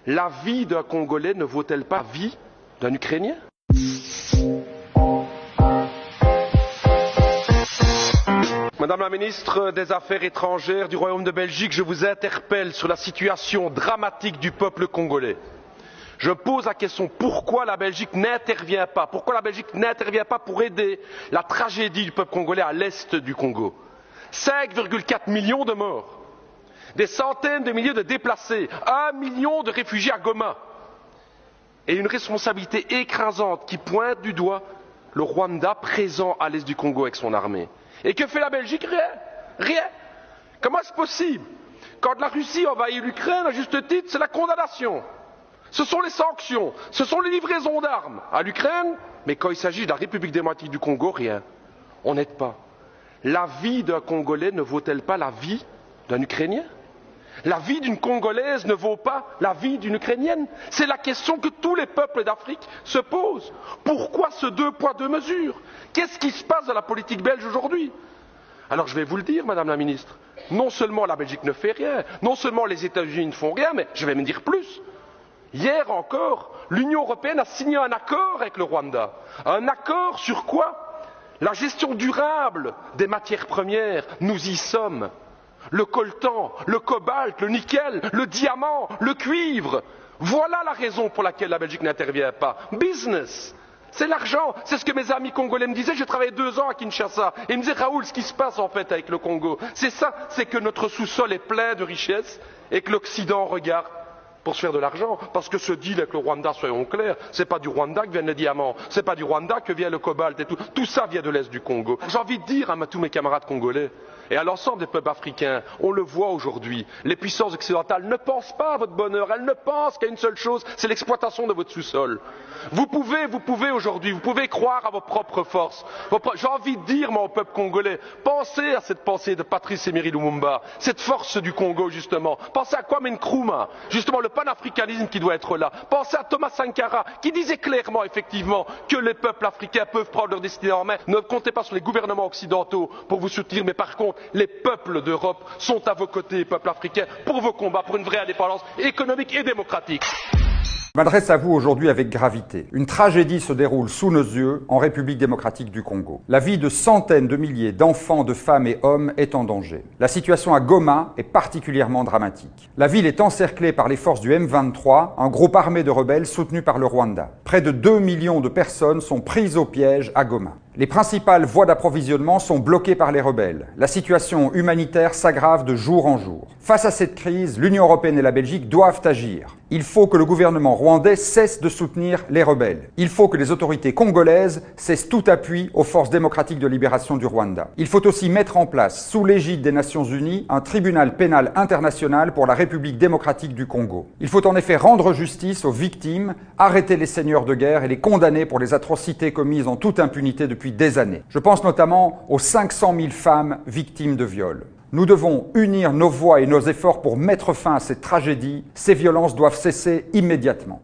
La vie d'un Congolais ne vaut-elle pas la vie d'un Ukrainien? Madame la ministre des Affaires étrangères du Royaume de Belgique, je vous interpelle sur la situation dramatique du peuple congolais. Je pose la question, pourquoi la Belgique n'intervient pas? Pourquoi la Belgique n'intervient pas pour aider la tragédie du peuple congolais à l'est du Congo? 5,4 millions de morts, des centaines de milliers de déplacés, 1 million de réfugiés à Goma, et une responsabilité écrasante qui pointe du doigt le Rwanda présent à l'est du Congo avec son armée. Et que fait la Belgique? Rien. Rien. Comment est-ce possible? Quand la Russie envahit l'Ukraine, à juste titre, c'est la condamnation. Ce sont les sanctions, ce sont les livraisons d'armes à l'Ukraine, mais quand il s'agit de la République démocratique du Congo, rien. On n'aide pas. La vie d'un Congolais ne vaut-elle pas la vie d'un Ukrainien? La vie d'une Congolaise ne vaut pas la vie d'une Ukrainienne? C'est la question que tous les peuples d'Afrique se posent. Pourquoi ce deux poids, deux mesures? Qu'est-ce qui se passe dans la politique belge aujourd'hui? Alors je vais vous le dire, Madame la Ministre, non seulement la Belgique ne fait rien, non seulement les États-Unis ne font rien, mais je vais me dire plus. Hier encore, l'Union européenne a signé un accord avec le Rwanda. Un accord sur quoi? La gestion durable des matières premières. Nous y sommes. Le coltan, le cobalt, le nickel, le diamant, le cuivre. Voilà la raison pour laquelle la Belgique n'intervient pas. Business. C'est l'argent. C'est ce que mes amis congolais me disaient. J'ai travaillé 2 ans à Kinshasa. Et ils me disaient, Raoul, ce qui se passe en fait avec le Congo, c'est ça, c'est que notre sous-sol est plein de richesses et que l'Occident regarde pour se faire de l'argent, parce que ce deal avec le Rwanda, soyons clairs, c'est pas du Rwanda que viennent les diamants, c'est pas du Rwanda que vient le cobalt et tout. Tout ça vient de l'Est du Congo. J'ai envie de dire à tous mes camarades congolais et à l'ensemble des peuples africains, on le voit aujourd'hui, les puissances occidentales ne pensent pas à votre bonheur, elles ne pensent qu'à une seule chose, c'est l'exploitation de votre sous-sol. Vous pouvez aujourd'hui, vous pouvez croire à vos propres forces. J'ai envie de dire, moi, au peuple congolais, pensez à cette pensée de Patrice Emery Lumumba, cette force du Congo, justement. Pensez à Kwame Nkrumah, justement, le panafricanisme qui doit être là. Pensez à Thomas Sankara, qui disait clairement, effectivement, que les peuples africains peuvent prendre leur destinée en main. Ne comptez pas sur les gouvernements occidentaux pour vous soutenir, mais par contre, les peuples d'Europe sont à vos côtés, peuples africains, pour vos combats, pour une vraie indépendance économique et démocratique. Je m'adresse à vous aujourd'hui avec gravité. Une tragédie se déroule sous nos yeux en République démocratique du Congo. La vie de centaines de milliers d'enfants, de femmes et hommes est en danger. La situation à Goma est particulièrement dramatique. La ville est encerclée par les forces du M23, un groupe armé de rebelles soutenu par le Rwanda. Près de 2 millions de personnes sont prises au piège à Goma. Les principales voies d'approvisionnement sont bloquées par les rebelles. La situation humanitaire s'aggrave de jour en jour. Face à cette crise, l'Union européenne et la Belgique doivent agir. Il faut que le gouvernement rwandais cesse de soutenir les rebelles. Il faut que les autorités congolaises cessent tout appui aux forces démocratiques de libération du Rwanda. Il faut aussi mettre en place, sous l'égide des Nations Unies, un tribunal pénal international pour la République démocratique du Congo. Il faut en effet rendre justice aux victimes, arrêter les seigneurs de guerre et les condamner pour les atrocités commises en toute impunité depuis des années. Je pense notamment aux 500 000 femmes victimes de viols. Nous devons unir nos voix et nos efforts pour mettre fin à cette tragédie. Ces violences doivent cesser immédiatement.